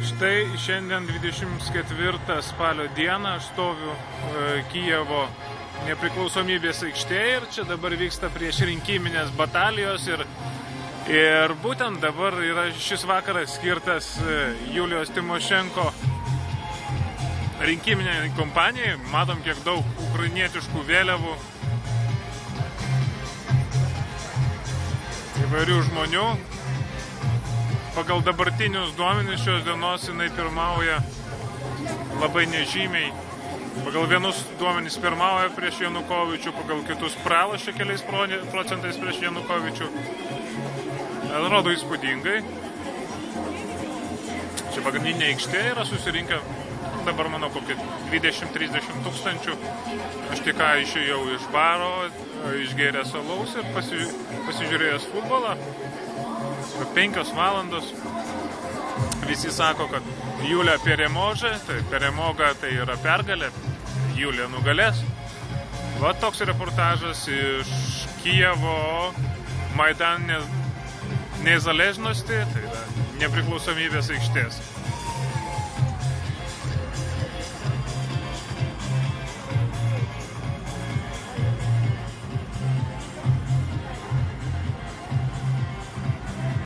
Štai šiandien 24 spalio dieną aš stoviu Kijevo nepriklausomybės aikštėje ir čia dabar vyksta priešrinkiminės batalijos ir būtent dabar yra šis vakaras skirtas Julijos Tymošenko rinkiminiai kompanijai. Matom, kiek daug ukrainietiškų vėliavų, įvairių žmonių. Pagal dabartinius duomenis šios dienos jinai pirmauja labai nežymiai. Pagal vienus duomenys pirmauja prieš Janukovičių, pagal kitus pralošia keliais procentais prieš Janukovičių. Atrodo įspūdingai. Čia pagrindinė aikštė yra susirinkę, dabar manau, kokie 20-30 tūkstančių. Aš tik ką išėjau iš baro, išgėręs alaus ir pasižiūrėjęs futbolą. 5 valandos. Visi sako, kad Julija Peremožė, tai Peremoga tai yra pergalė, Julija nugalės. Va toks reportažas iš Kijevo Maidan Nezaležnosti, tai yra nepriklausomybės aikštės.